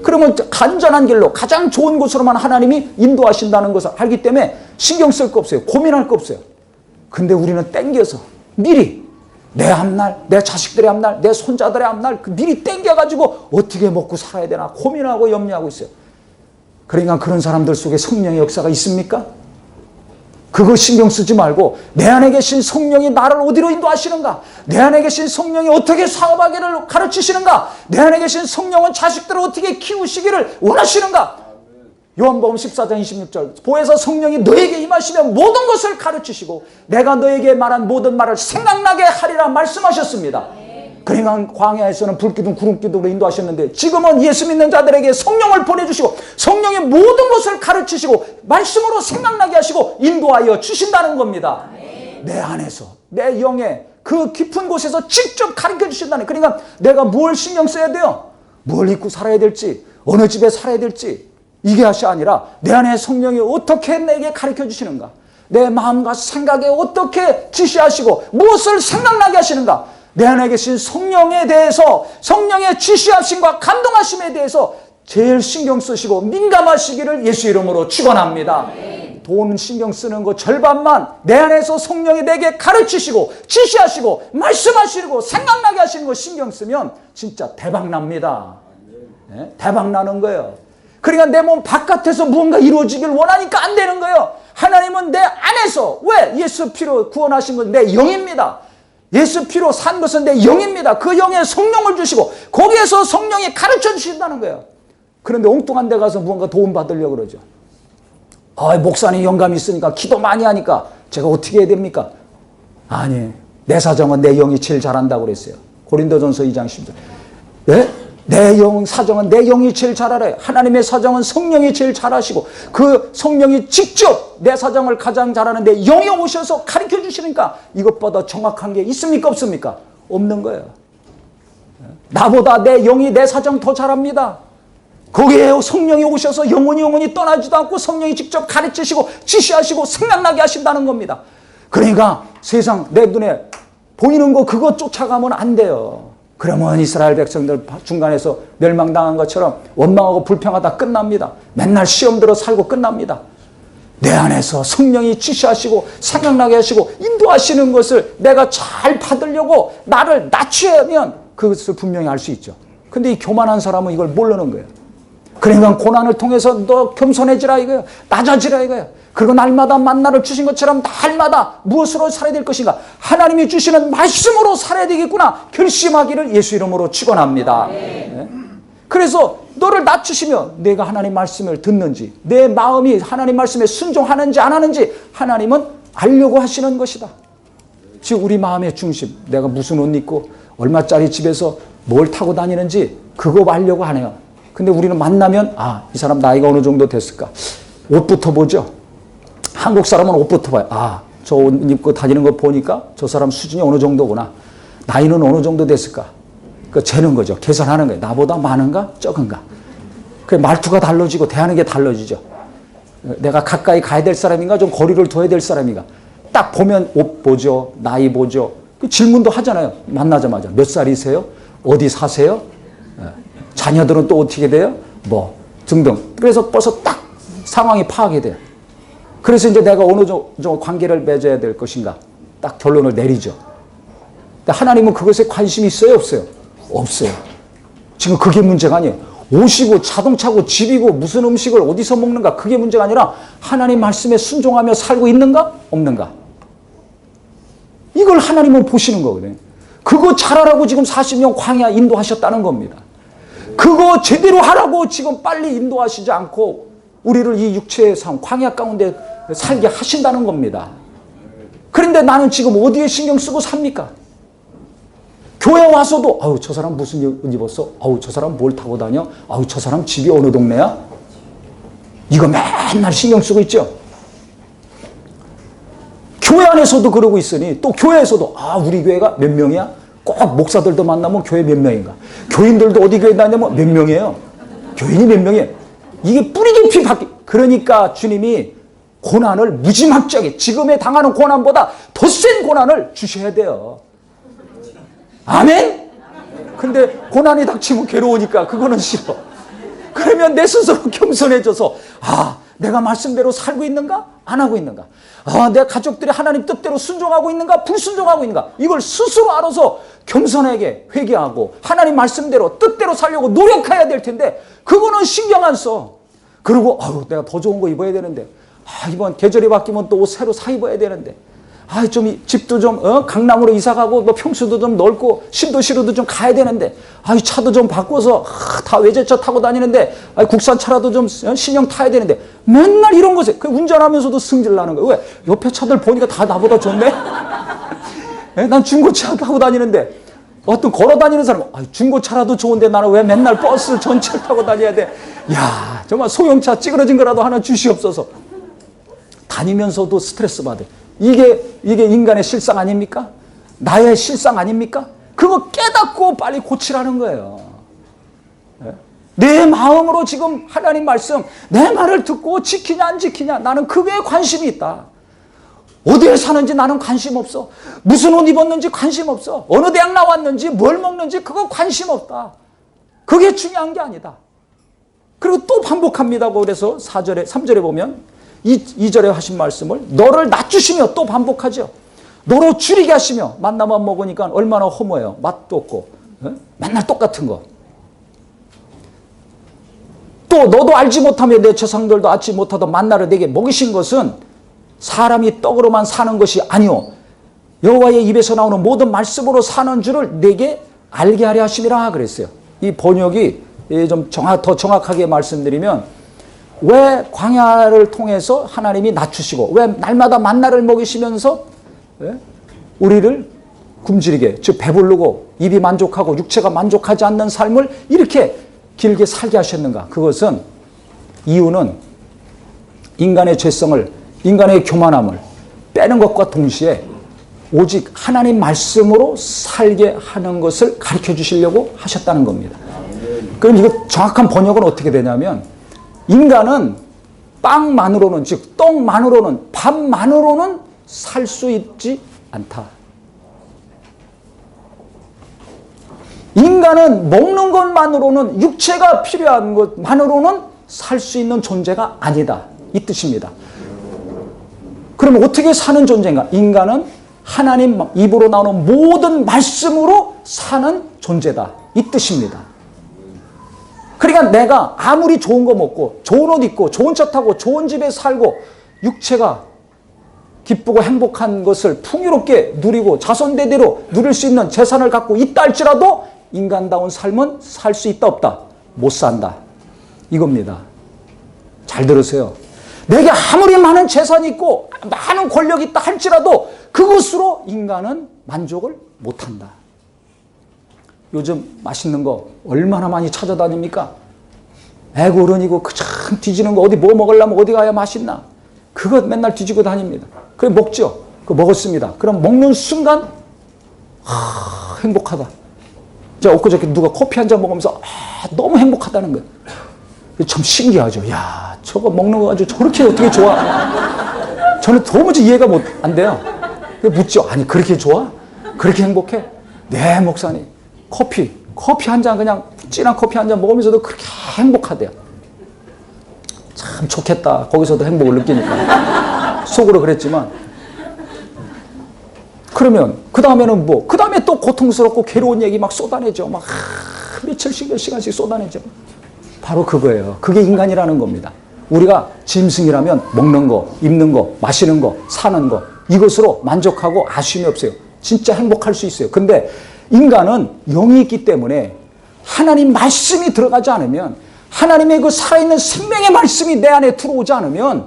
그러면 간전한 길로 가장 좋은 곳으로만 하나님이 인도하신다는 것을 알기 때문에 신경 쓸 거 없어요. 고민할 거 없어요. 근데 우리는 땡겨서 미리 내 앞날, 내 자식들의 앞날, 내 손자들의 앞날 미리 땡겨가지고 어떻게 먹고 살아야 되나 고민하고 염려하고 있어요. 그러니까 그런 사람들 속에 성령의 역사가 있습니까? 그거 신경 쓰지 말고 내 안에 계신 성령이 나를 어디로 인도하시는가? 내 안에 계신 성령이 어떻게 사업하기를 가르치시는가? 내 안에 계신 성령은 자식들을 어떻게 키우시기를 원하시는가? 요한복음 14장 26절 보혜사 성령이 너에게 임하시면 모든 것을 가르치시고 내가 너에게 말한 모든 말을 생각나게 하리라 말씀하셨습니다. 그러니까 광야에서는 불기둥 구름기둥으로 인도하셨는데 지금은 예수 믿는 자들에게 성령을 보내주시고 성령의 모든 것을 가르치시고 말씀으로 생각나게 하시고 인도하여 주신다는 겁니다. 내 안에서 내 영의 그 깊은 곳에서 직접 가르쳐 주신다는. 그러니까 내가 뭘 신경 써야 돼요? 뭘 입고 살아야 될지, 어느 집에 살아야 될지, 이게 것이 아니라 내 안에 성령이 어떻게 내게 가르쳐 주시는가, 내 마음과 생각에 어떻게 지시하시고 무엇을 생각나게 하시는가, 내 안에 계신 성령에 대해서 성령의 지시하심과 감동하심에 대해서 제일 신경 쓰시고 민감하시기를 예수 이름으로 축원합니다. 돈 신경 쓰는 거 절반만 내 안에서 성령이 내게 가르치시고 지시하시고 말씀하시고 생각나게 하시는 거 신경 쓰면 진짜 대박 납니다. 네? 대박 나는 거예요. 그러니까 내 몸 바깥에서 무언가 이루어지길 원하니까 안 되는 거예요. 하나님은 내 안에서, 왜? 예수 피로 구원하신 건 내 영입니다. 예수 피로 산 것은 내 영입니다. 그 영에 성령을 주시고 거기에서 성령이 가르쳐 주신다는 거예요. 그런데 엉뚱한 데 가서 무언가 도움 받으려고 그러죠. 목사님 영감이 있으니까 기도 많이 하니까 제가 어떻게 해야 됩니까? 아니, 내 사정은 내 영이 제일 잘한다고 그랬어요. 고린도전서 2장 10절. 네? 내 영 사정은 내 영이 제일 잘 알아요. 하나님의 사정은 성령이 제일 잘 아시고 그 성령이 직접 내 사정을 가장 잘 아는데 영이 오셔서 가르쳐 주시니까 이것보다 정확한 게 있습니까? 없습니까? 없는 거예요. 나보다 내 영이 내 사정 더 잘합니다. 거기에 성령이 오셔서 영원히 떠나지도 않고 성령이 직접 가르치시고 지시하시고 생각나게 하신다는 겁니다. 그러니까 세상 내 눈에 보이는 거 그거 쫓아가면 안 돼요. 그러면 이스라엘 백성들 중간에서 멸망당한 것처럼 원망하고 불평하다 끝납니다. 맨날 시험 들어 살고 끝납니다. 내 안에서 성령이 지시하시고 생각나게 하시고 인도하시는 것을 내가 잘 받으려고 나를 낮추면 그것을 분명히 알 수 있죠. 근데 이 교만한 사람은 이걸 모르는 거예요. 그러니까 고난을 통해서 너 겸손해지라 이거예요. 낮아지라 이거예요. 그리고 날마다 만나를 주신 것처럼 날마다 무엇으로 살아야 될 것인가? 하나님이 주시는 말씀으로 살아야 되겠구나. 결심하기를 예수 이름으로 축원합니다. 네. 그래서 너를 낮추시면 내가 하나님 말씀을 듣는지 내 마음이 하나님 말씀에 순종하는지 안 하는지 하나님은 알려고 하시는 것이다. 즉 우리 마음의 중심, 내가 무슨 옷 입고 얼마짜리 집에서 뭘 타고 다니는지 그거 알려고 하네요. 근데 우리는 만나면 이 사람 나이가 어느 정도 됐을까? 옷부터 보죠. 한국 사람은 옷부터 봐요. 저 옷 입고 다니는 거 보니까 저 사람 수준이 어느 정도구나. 나이는 어느 정도 됐을까? 그 재는 거죠. 계산하는 거예요. 나보다 많은가? 적은가? 그 말투가 달라지고 대하는 게 달라지죠. 내가 가까이 가야 될 사람인가? 좀 거리를 둬야 될 사람인가? 딱 보면 옷 보죠. 나이 보죠. 그 질문도 하잖아요. 만나자마자. 몇 살이세요? 어디 사세요? 자녀들은 또 어떻게 돼요? 등등. 그래서 벌써 딱 상황이 파악이 돼요. 그래서 이제 내가 어느 정도 관계를 맺어야 될 것인가 딱 결론을 내리죠. 근데 하나님은 그것에 관심이 있어요? 없어요? 없어요. 지금 그게 문제가 아니에요. 옷이고 자동차고 집이고 무슨 음식을 어디서 먹는가 그게 문제가 아니라 하나님 말씀에 순종하며 살고 있는가? 없는가? 이걸 하나님은 보시는 거거든요. 그거 잘하라고 지금 40년 광야 인도하셨다는 겁니다. 그거 제대로 하라고 지금 빨리 인도하시지 않고 우리를 이 육체의 삶, 광야 가운데 살게 하신다는 겁니다. 그런데 나는 지금 어디에 신경 쓰고 삽니까? 교회 와서도 저 사람 무슨 옷 입었어? 저 사람 뭘 타고 다녀? 저 사람 집이 어느 동네야? 이거 맨날 신경 쓰고 있죠. 교회 안에서도 그러고 있으니 또 교회에서도 우리 교회가 몇 명이야? 꼭 목사들도 만나면 교회 몇 명인가? 교인들도 어디 교회 다니면 몇 명이에요? 교인이 몇 명이에요? 이게 뿌리 깊이 그러니까 주님이 고난을 무지막지하게 지금에 당하는 고난보다 더 센 고난을 주셔야 돼요. 아멘? 근데 고난이 닥치면 괴로우니까 그거는 싫어. 그러면 내 스스로 겸손해져서 내가 말씀대로 살고 있는가? 안 하고 있는가? 내 가족들이 하나님 뜻대로 순종하고 있는가? 불순종하고 있는가? 이걸 스스로 알아서 겸손하게 회개하고 하나님 말씀대로 뜻대로 살려고 노력해야 될 텐데 그거는 신경 안 써. 그리고 내가 더 좋은 거 입어야 되는데 이번 계절이 바뀌면 또 옷 새로 사 입어야 되는데 좀 집도 좀 강남으로 이사 가고 평수도 좀 넓고 신도시로도 좀 가야 되는데 차도 좀 바꿔서 다 외제차 타고 다니는데 국산 차라도 좀 신형 타야 되는데 맨날 이런 것에 운전하면서도 승질 나는 거예요. 왜? 옆에 차들 보니까 다 나보다 좋네. 난 중고차 타고 다니는데 어떤 걸어 다니는 사람 중고차라도 좋은데 나는 왜 맨날 버스 전철 타고 다녀야 돼? 야 정말 소형차 찌그러진 거라도 하나 주시옵소서. 다니면서도 스트레스 받아요. 이게 인간의 실상 아닙니까? 나의 실상 아닙니까? 그거 깨닫고 빨리 고치라는 거예요. 내 마음으로 지금 하나님 말씀 내 말을 듣고 지키냐 안 지키냐 나는 그게 관심이 있다. 어디에 사는지 나는 관심 없어. 무슨 옷 입었는지 관심 없어. 어느 대학 나왔는지 뭘 먹는지 그거 관심 없다. 그게 중요한 게 아니다. 그리고 또 반복합니다고 그래서 4절에 3절에 보면 2절에 하신 말씀을 너를 낮추시며 또 반복하죠. 너로 줄이게 하시며 만나만 먹으니까 얼마나 허무해요. 맛도 없고 맨날 똑같은 거. 또 너도 알지 못하며 내 조상들도 알지 못하던 만나를 내게 먹이신 것은 사람이 떡으로만 사는 것이 아니오 여호와의 입에서 나오는 모든 말씀으로 사는 줄을 내게 알게 하려 하심이라 그랬어요. 이 번역이 좀 더 정확하게 말씀드리면 왜 광야를 통해서 하나님이 낮추시고 왜 날마다 만나를 먹이시면서 우리를 굶주리게 즉 배부르고 입이 만족하고 육체가 만족하지 않는 삶을 이렇게 길게 살게 하셨는가. 그것은 이유는 인간의 죄성을 인간의 교만함을 빼는 것과 동시에 오직 하나님 말씀으로 살게 하는 것을 가르쳐 주시려고 하셨다는 겁니다. 그럼 이거 정확한 번역은 어떻게 되냐면 인간은 빵만으로는 즉 떡만으로는 밥만으로는 살 수 있지 않다. 인간은 먹는 것만으로는 육체가 필요한 것만으로는 살 수 있는 존재가 아니다. 이 뜻입니다. 그러면 어떻게 사는 존재인가? 인간은 하나님 입으로 나오는 모든 말씀으로 사는 존재다. 이 뜻입니다. 그러니까 내가 아무리 좋은 거 먹고 좋은 옷 입고 좋은 차 타고 좋은 집에 살고 육체가 기쁘고 행복한 것을 풍요롭게 누리고 자손대대로 누릴 수 있는 재산을 갖고 있다 할지라도 인간다운 삶은 살 수 있다 없다? 못 산다. 이겁니다. 잘 들으세요. 내게 아무리 많은 재산이 있고 많은 권력이 있다 할지라도 그것으로 인간은 만족을 못한다. 요즘 맛있는 거 얼마나 많이 찾아다닙니까? 애고 어른이고 그참 뒤지는 거 어디 뭐 먹으려면 어디 가야 맛있나? 그거 맨날 뒤지고 다닙니다. 그래 먹죠. 그거 먹었습니다. 그럼 먹는 순간 행복하다. 자, 엊그저께 누가 커피 한 잔 먹으면서 너무 행복하다는 거예요. 참 신기하죠. 야, 저거 먹는 거 가지고 저렇게 어떻게 좋아? 저는 도무지 이해가 안 돼요. 묻죠. 아니 그렇게 좋아? 그렇게 행복해? 네, 목사님. 커피 한 잔 그냥 진한 커피 한 잔 먹으면서도 그렇게 행복하대요. 참 좋겠다. 거기서도 행복을 느끼니까. 속으로 그랬지만. 그러면 그 다음에는 뭐? 그 다음에 또 고통스럽고 괴로운 얘기 막 쏟아내죠. 막 며칠씩 몇 시간씩 쏟아내죠. 바로 그거예요. 그게 인간이라는 겁니다. 우리가 짐승이라면 먹는 거, 입는 거, 마시는 거, 사는 거 이것으로 만족하고 아쉬움이 없어요. 진짜 행복할 수 있어요. 근데 인간은 영이 있기 때문에 하나님 말씀이 들어가지 않으면 하나님의 그 살아있는 생명의 말씀이 내 안에 들어오지 않으면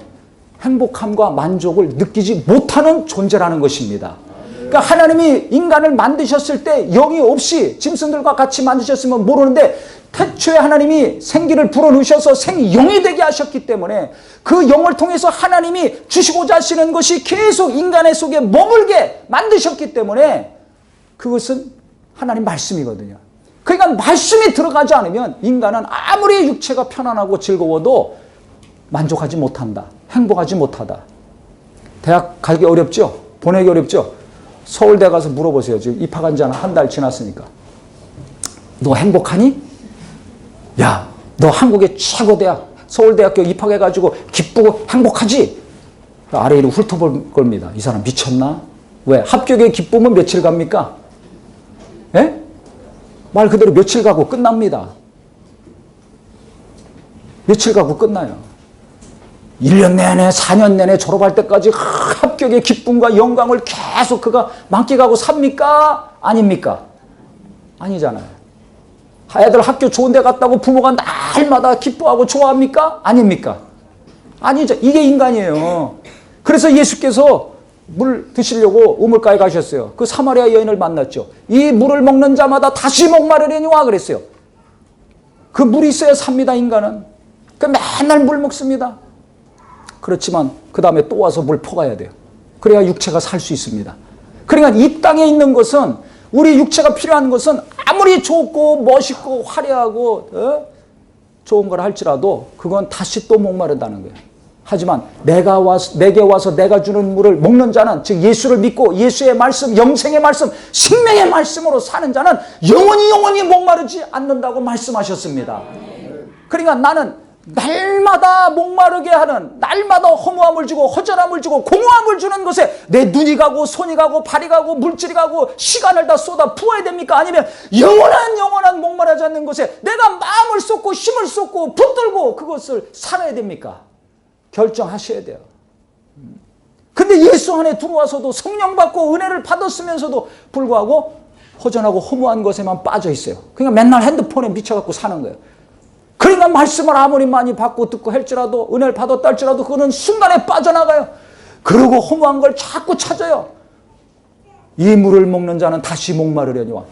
행복함과 만족을 느끼지 못하는 존재라는 것입니다. 그러니까 하나님이 인간을 만드셨을 때 영이 없이 짐승들과 같이 만드셨으면 모르는데 태초에 하나님이 생기를 불어넣으셔서 생영이 되게 하셨기 때문에 그 영을 통해서 하나님이 주시고자 하시는 것이 계속 인간의 속에 머물게 만드셨기 때문에 그것은 하나님 말씀이거든요. 그러니까 말씀이 들어가지 않으면 인간은 아무리 육체가 편안하고 즐거워도 만족하지 못한다. 행복하지 못하다. 대학 가기 어렵죠? 보내기 어렵죠? 서울대 가서 물어보세요. 지금 입학한 지 한 달 지났으니까. 너 행복하니? 야, 너 한국의 최고 대학 서울대학교 입학해가지고 기쁘고 행복하지? 아래 위로 훑어볼 겁니다. 이 사람 미쳤나? 왜? 합격의 기쁨은 며칠 갑니까? 예? 말 그대로 며칠 가고 끝납니다. 며칠 가고 끝나요. 1년 내내 4년 내내 졸업할 때까지 합격의 기쁨과 영광을 계속 그가 만끽하고 삽니까? 아닙니까? 아니잖아요. 애들 학교 좋은 데 갔다고 부모가 날마다 기뻐하고 좋아합니까? 아닙니까? 아니죠. 이게 인간이에요. 그래서 예수께서 물 드시려고 우물가에 가셨어요. 그 사마리아 여인을 만났죠. 이 물을 먹는 자마다 다시 목마르려니 와 그랬어요. 그 물이 있어야 삽니다, 인간은. 그 맨날 물 먹습니다. 그렇지만 그 다음에 또 와서 물 퍼가야 돼요. 그래야 육체가 살 수 있습니다. 그러니까 이 땅에 있는 것은 우리 육체가 필요한 것은 아무리 좋고 멋있고 화려하고 좋은 걸 할지라도 그건 다시 또 목마르다는 거예요. 하지만 내게 와서 내가 주는 물을 먹는 자는 즉 예수를 믿고 예수의 말씀, 영생의 말씀, 생명의 말씀으로 사는 자는 영원히 목마르지 않는다고 말씀하셨습니다. 그러니까 나는 날마다 목마르게 하는, 날마다 허무함을 주고 허전함을 주고 공허함을 주는 것에 내 눈이 가고 손이 가고 발이 가고 물질이 가고 시간을 다 쏟아 부어야 됩니까? 아니면 영원한 목마르지 않는 것에 내가 마음을 쏟고 힘을 쏟고 붙들고 그것을 살아야 됩니까? 결정하셔야 돼요. 근데 예수 안에 들어와서도 성령 받고 은혜를 받았으면서도 불구하고 허전하고 허무한 것에만 빠져 있어요. 그러니까 맨날 핸드폰에 미쳐갖고 사는 거예요. 그러니까 말씀을 아무리 많이 받고 듣고 할지라도 은혜를 받았다 할지라도 그거는 순간에 빠져나가요. 그러고 허무한 걸 자꾸 찾아요. 이 물을 먹는 자는 다시 목마르려니와.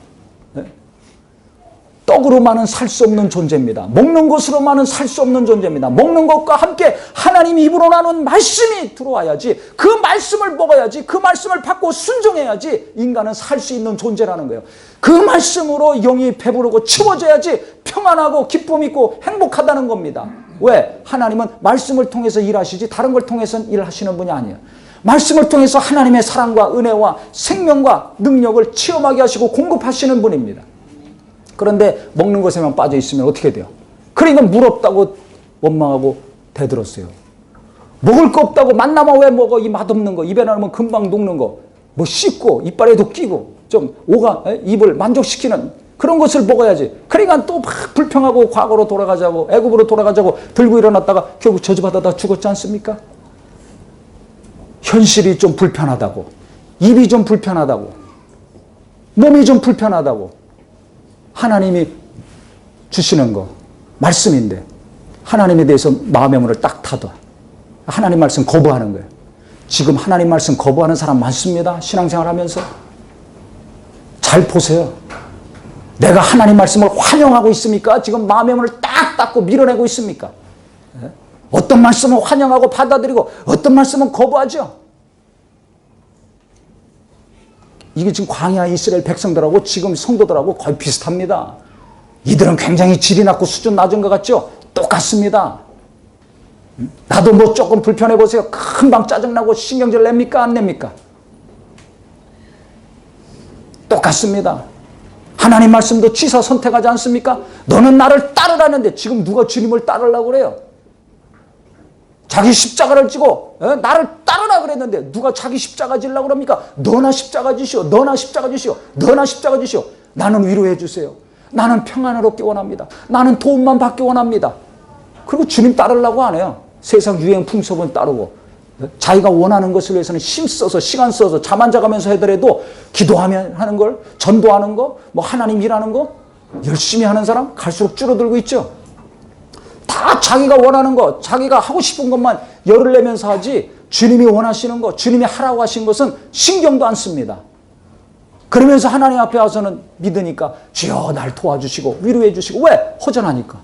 떡으로만은 살 수 없는 존재입니다. 먹는 것으로만은 살 수 없는 존재입니다. 먹는 것과 함께 하나님이 입으로 나눈 말씀이 들어와야지, 그 말씀을 먹어야지, 그 말씀을 받고 순종해야지 인간은 살 수 있는 존재라는 거예요. 그 말씀으로 영이 배부르고 채워져야지 평안하고 기쁨 있고 행복하다는 겁니다. 왜? 하나님은 말씀을 통해서 일하시지 다른 걸 통해서는 일하시는 분이 아니에요. 말씀을 통해서 하나님의 사랑과 은혜와 생명과 능력을 체험하게 하시고 공급하시는 분입니다. 그런데 먹는 것에만 빠져 있으면 어떻게 돼요? 그러니까 물 없다고 원망하고 대들었어요. 먹을 거 없다고 만나면 왜 먹어? 이 맛없는 거, 입에 넣으면 금방 녹는 거, 뭐 씹고 이빨에도 끼고 좀 입을 만족시키는 그런 것을 먹어야지. 그러니까 또 막 불평하고 과거로 돌아가자고 애굽으로 돌아가자고 들고 일어났다가 결국 저주받아다 죽었지 않습니까? 현실이 좀 불편하다고, 입이 좀 불편하다고, 몸이 좀 불편하다고. 하나님이 주시는 거 말씀인데 하나님에 대해서 마음의 문을 딱 닫아 하나님 말씀 거부하는 거예요. 지금 하나님 말씀 거부하는 사람 많습니다. 신앙생활 하면서. 잘 보세요. 내가 하나님 말씀을 환영하고 있습니까? 지금 마음의 문을 딱 닫고 밀어내고 있습니까? 어떤 말씀은 환영하고 받아들이고 어떤 말씀은 거부하죠. 이게 지금 광야 이스라엘 백성들하고 지금 성도들하고 거의 비슷합니다. 이들은 굉장히 질이 낮고 수준 낮은 것 같죠? 똑같습니다. 나도 뭐 조금 불편해 보세요. 금방 짜증나고 신경질 냅니까? 안 냅니까? 똑같습니다. 하나님 말씀도 취사 선택하지 않습니까? 너는 나를 따르라는데 지금 누가 주님을 따르려고 그래요? 자기 십자가를 지고 나를 따르라 그랬는데 누가 자기 십자가 지려고 그럽니까? 너나 십자가 지시오. 너나 십자가 지시오. 너나 십자가 지시오. 나는 위로해 주세요. 나는 평안을 얻기 원합니다. 나는 도움만 받기 원합니다. 그리고 주님 따르려고 안 해요. 세상 유행 풍속은 따르고 자기가 원하는 것을 위해서는 힘써서 시간 써서 잠 안 자가면서 하더라도 기도하면 하는 걸, 전도하는 거, 뭐 하나님 일하는 거 열심히 하는 사람 갈수록 줄어들고 있죠. 다 자기가 원하는 거, 자기가 하고 싶은 것만 열을 내면서 하지 주님이 원하시는 거, 주님이 하라고 하신 것은 신경도 안 씁니다. 그러면서 하나님 앞에 와서는 믿으니까 주여 날 도와주시고 위로해 주시고. 왜? 허전하니까.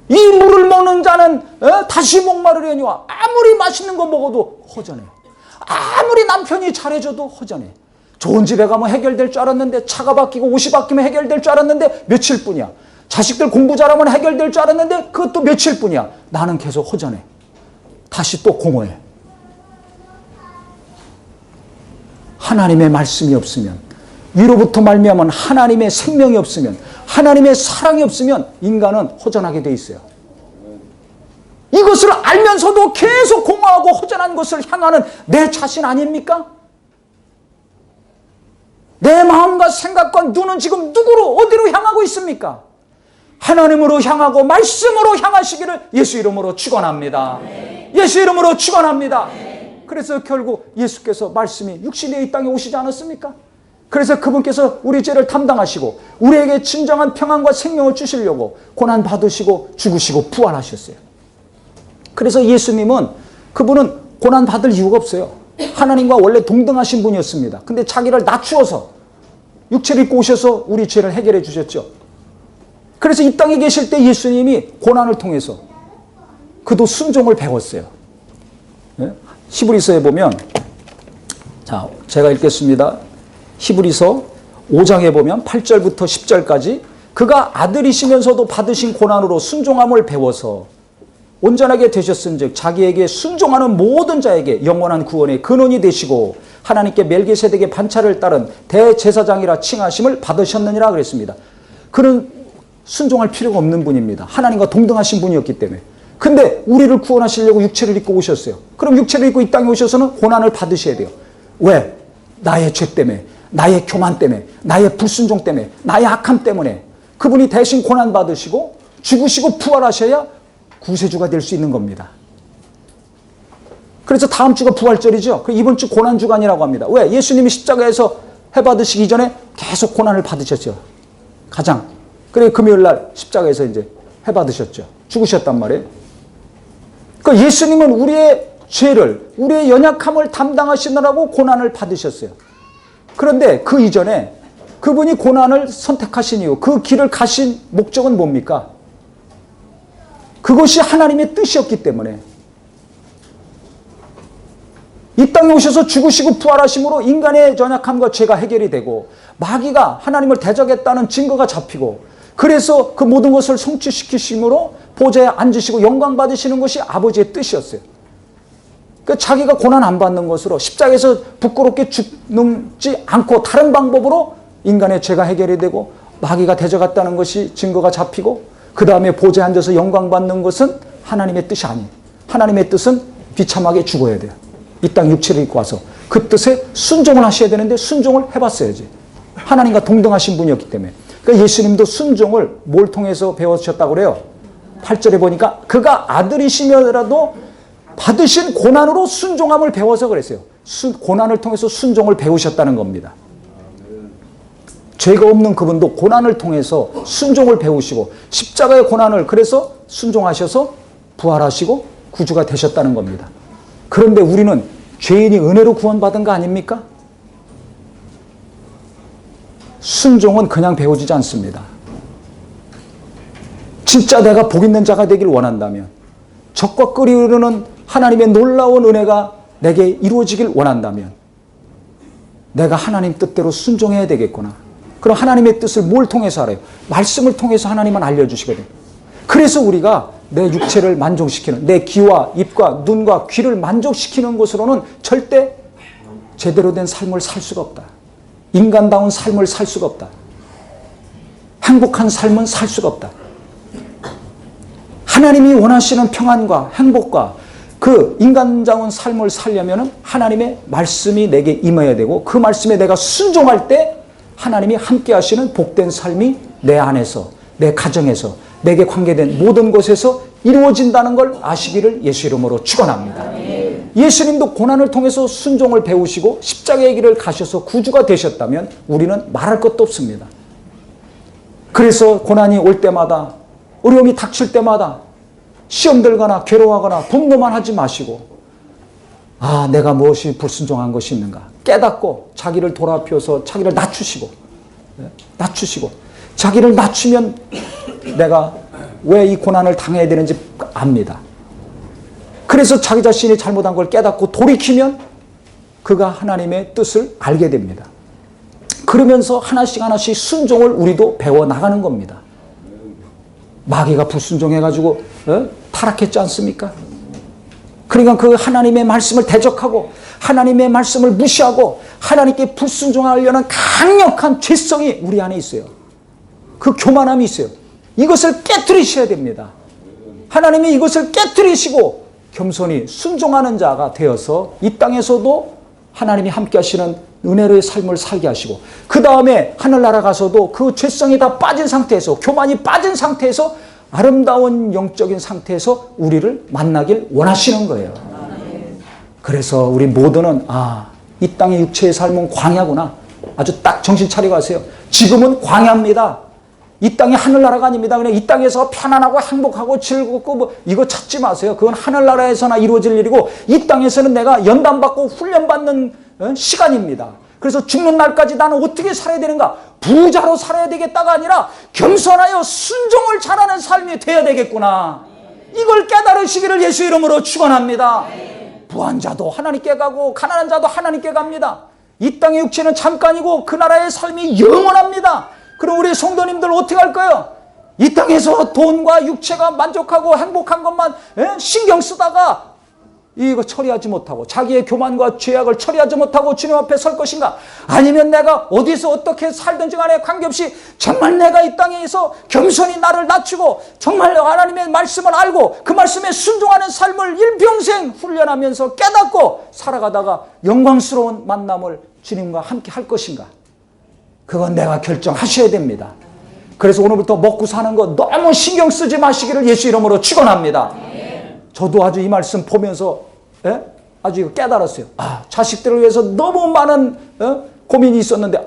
이 물을 먹는 자는 다시 목마르려니와. 아무리 맛있는 거 먹어도 허전해. 아무리 남편이 잘해줘도 허전해. 좋은 집에 가면 해결될 줄 알았는데, 차가 바뀌고 옷이 바뀌면 해결될 줄 알았는데 며칠뿐이야. 자식들 공부 잘하면 해결될 줄 알았는데 그것도 며칠뿐이야. 나는 계속 허전해. 다시 또 공허해. 하나님의 말씀이 없으면, 위로부터 말미암은 하나님의 생명이 없으면, 하나님의 사랑이 없으면 인간은 허전하게 돼 있어요. 이것을 알면서도 계속 공허하고 허전한 것을 향하는 내 자신 아닙니까? 내 마음과 생각과 눈은 지금 누구로 어디로 향하고 있습니까? 하나님으로 향하고 말씀으로 향하시기를 예수 이름으로 축원합니다. 예수 이름으로 축원합니다. 그래서 결국 예수께서 말씀이 육신의 이 땅에 오시지 않았습니까? 그래서 그분께서 우리 죄를 담당하시고 우리에게 진정한 평안과 생명을 주시려고 고난 받으시고 죽으시고 부활하셨어요. 그래서 예수님은, 그분은 고난 받을 이유가 없어요. 하나님과 원래 동등하신 분이었습니다. 근데 자기를 낮추어서 육체를 입고 오셔서 우리 죄를 해결해 주셨죠. 그래서 이 땅에 계실 때 예수님이 고난을 통해서 그도 순종을 배웠어요. 히브리서에 보면, 자, 제가 읽겠습니다. 히브리서 5장에 보면 8절부터 10절까지 그가 아들이시면서도 받으신 고난으로 순종함을 배워서 온전하게 되셨은즉 자기에게 순종하는 모든 자에게 영원한 구원의 근원이 되시고 하나님께 멜기세덱의 반차를 따른 대제사장이라 칭하심을 받으셨느니라 그랬습니다. 그는 순종할 필요가 없는 분입니다. 하나님과 동등하신 분이었기 때문에. 근데 우리를 구원하시려고 육체를 입고 오셨어요. 그럼 육체를 입고 이 땅에 오셔서는 고난을 받으셔야 돼요. 왜? 나의 죄 때문에, 나의 교만 때문에, 나의 불순종 때문에, 나의 악함 때문에 그분이 대신 고난 받으시고 죽으시고 부활하셔야 구세주가 될 수 있는 겁니다. 그래서 다음 주가 부활절이죠. 이번 주 고난주간이라고 합니다. 왜? 예수님이 십자가에서 해받으시기 전에 계속 고난을 받으셨죠. 가장. 그래 금요일 날 십자가에서 이제 해받으셨죠. 죽으셨단 말이에요. 그러니까 예수님은 우리의 죄를, 우리의 연약함을 담당하시느라고 고난을 받으셨어요. 그런데 그 이전에 그분이 고난을 선택하신 이유, 그 길을 가신 목적은 뭡니까? 그것이 하나님의 뜻이었기 때문에 이 땅에 오셔서 죽으시고 부활하심으로 인간의 연약함과 죄가 해결이 되고 마귀가 하나님을 대적했다는 증거가 잡히고 그래서 그 모든 것을 성취시키심으로 보좌에 앉으시고 영광 받으시는 것이 아버지의 뜻이었어요. 그러니까 자기가 고난 안 받는 것으로 십자가에서 부끄럽게 죽지 않고 다른 방법으로 인간의 죄가 해결이 되고 마귀가 대적했다는 것이 증거가 잡히고 그 다음에 보좌에 앉아서 영광 받는 것은 하나님의 뜻이 아니에요. 하나님의 뜻은 비참하게 죽어야 돼요. 이 땅 육체를 입고 와서 그 뜻에 순종을 하셔야 되는데 순종을 해봤어야지. 하나님과 동등하신 분이었기 때문에. 그러니까 예수님도 순종을 뭘 통해서 배우셨다고 그래요? 8절에 보니까 그가 아들이시며라도 받으신 고난으로 순종함을 배워서 그랬어요. 고난을 통해서 순종을 배우셨다는 겁니다. 죄가 없는 그분도 고난을 통해서 순종을 배우시고 십자가의 고난을 그래서 순종하셔서 부활하시고 구주가 되셨다는 겁니다. 그런데 우리는 죄인이 은혜로 구원받은 거 아닙니까? 순종은 그냥 배워지지 않습니다. 진짜 내가 복 있는 자가 되길 원한다면 적과 끓이 흐르는 하나님의 놀라운 은혜가 내게 이루어지길 원한다면 내가 하나님 뜻대로 순종해야 되겠구나. 그럼 하나님의 뜻을 뭘 통해서 알아요? 말씀을 통해서 하나님은 알려주시거든요. 그래서 우리가 내 육체를 만족시키는 내 귀와 입과 눈과 귀를 만족시키는 것으로는 절대 제대로 된 삶을 살 수가 없다. 인간다운 삶을 살 수가 없다. 행복한 삶은 살 수가 없다. 하나님이 원하시는 평안과 행복과 그 인간다운 삶을 살려면 하나님의 말씀이 내게 임해야 되고 그 말씀에 내가 순종할 때 하나님이 함께 하시는 복된 삶이 내 안에서 내 가정에서 내게 관계된 모든 곳에서 이루어진다는 걸 아시기를 예수 이름으로 축원합니다. 예수님도 고난을 통해서 순종을 배우시고 십자가의 길을 가셔서 구주가 되셨다면 우리는 말할 것도 없습니다. 그래서 고난이 올 때마다 어려움이 닥칠 때마다 시험 들거나 괴로워하거나 분노만 하지 마시고 아 내가 무엇이 불순종한 것이 있는가 깨닫고 자기를 돌아펴서 자기를 낮추시고 자기를 낮추면 내가 왜 이 고난을 당해야 되는지 압니다. 그래서 자기 자신이 잘못한 걸 깨닫고 돌이키면 그가 하나님의 뜻을 알게 됩니다. 그러면서 하나씩 하나씩 순종을 우리도 배워나가는 겁니다. 마귀가 불순종해가지고 타락했지 않습니까? 그러니까 그 하나님의 말씀을 대적하고 하나님의 말씀을 무시하고 하나님께 불순종하려는 강력한 죄성이 우리 안에 있어요. 그 교만함이 있어요. 이것을 깨뜨리셔야 됩니다. 하나님이 이것을 깨뜨리시고 겸손히 순종하는 자가 되어서 이 땅에서도 하나님이 함께 하시는 은혜로의 삶을 살게 하시고 그 다음에 하늘나라 가서도 그 죄성이 다 빠진 상태에서 교만이 빠진 상태에서 아름다운 영적인 상태에서 우리를 만나길 원하시는 거예요. 그래서 우리 모두는 이 땅의 육체의 삶은 광야구나. 아주 딱 정신 차리고 하세요. 지금은 광야입니다. 이 땅이 하늘나라가 아닙니다. 그냥 이 땅에서 편안하고 행복하고 즐겁고 이거 찾지 마세요. 그건 하늘나라에서나 이루어질 일이고 이 땅에서는 내가 연단받고 훈련받는 시간입니다. 그래서 죽는 날까지 나는 어떻게 살아야 되는가? 부자로 살아야 되겠다가 아니라 겸손하여 순종을 잘하는 삶이 되어야 되겠구나. 이걸 깨달으시기를 예수 이름으로 축원합니다. 부한 자도 하나님께 가고 가난한 자도 하나님께 갑니다. 이 땅의 육체는 잠깐이고 그 나라의 삶이 영원합니다. 그럼 우리 성도님들 어떻게 할까요? 이 땅에서 돈과 육체가 만족하고 행복한 것만 신경 쓰다가 이거 처리하지 못하고 자기의 교만과 죄악을 처리하지 못하고 주님 앞에 설 것인가? 아니면 내가 어디서 어떻게 살든지 간에 관계없이 정말 내가 이 땅에서 겸손히 나를 낮추고 정말 하나님의 말씀을 알고 그 말씀에 순종하는 삶을 일평생 훈련하면서 깨닫고 살아가다가 영광스러운 만남을 주님과 함께 할 것인가? 그건 내가 결정하셔야 됩니다. 그래서 오늘부터 먹고 사는 거 너무 신경 쓰지 마시기를 예수 이름으로 축원합니다. 저도 아주 이 말씀 보면서 아주 깨달았어요. 자식들을 위해서 너무 많은 고민이 있었는데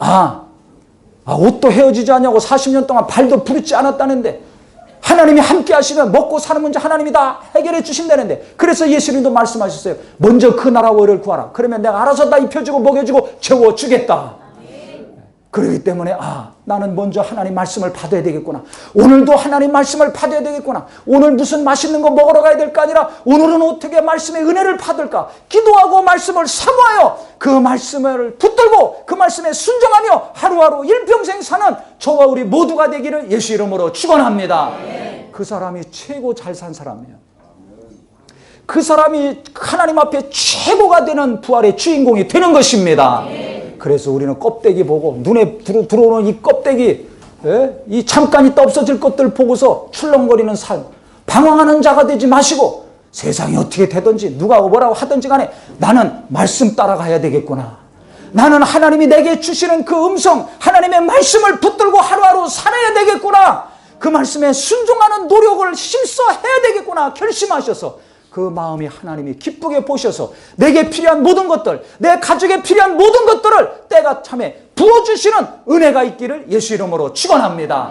옷도 헤어지지 않냐고 40년 동안 발도 부르지 않았다는데 하나님이 함께 하시면 먹고 사는 문제 하나님이 다 해결해 주신다는데 그래서 예수님도 말씀하셨어요. 먼저 그 나라와 의를 구하라. 그러면 내가 알아서 다 입혀주고 먹여주고 채워주겠다. 그렇기 때문에 나는 먼저 하나님 말씀을 받아야 되겠구나. 오늘도 하나님 말씀을 받아야 되겠구나. 오늘 무슨 맛있는 거 먹으러 가야 될 거 아니라 오늘은 어떻게 말씀의 은혜를 받을까. 기도하고 말씀을 사모하여 그 말씀을 붙들고 그 말씀에 순종하며 하루하루 일평생 사는 저와 우리 모두가 되기를 예수 이름으로 축원합니다. 그 사람이 최고 잘 산 사람이에요. 그 사람이 하나님 앞에 최고가 되는 부활의 주인공이 되는 것입니다. 그래서 우리는 껍데기 보고 눈에 들어오는 이 껍데기 이 잠깐 있다 없어질 것들 보고서 출렁거리는 삶 방황하는 자가 되지 마시고 세상이 어떻게 되든지 누가 뭐라고 하든지 간에 나는 말씀 따라가야 되겠구나. 나는 하나님이 내게 주시는 그 음성 하나님의 말씀을 붙들고 하루하루 살아야 되겠구나. 그 말씀에 순종하는 노력을 힘써 해야 되겠구나 결심하셔서 그 마음이 하나님이 기쁘게 보셔서 내게 필요한 모든 것들, 내 가족에 필요한 모든 것들을 때가 참에 부어주시는 은혜가 있기를 예수 이름으로 축원합니다.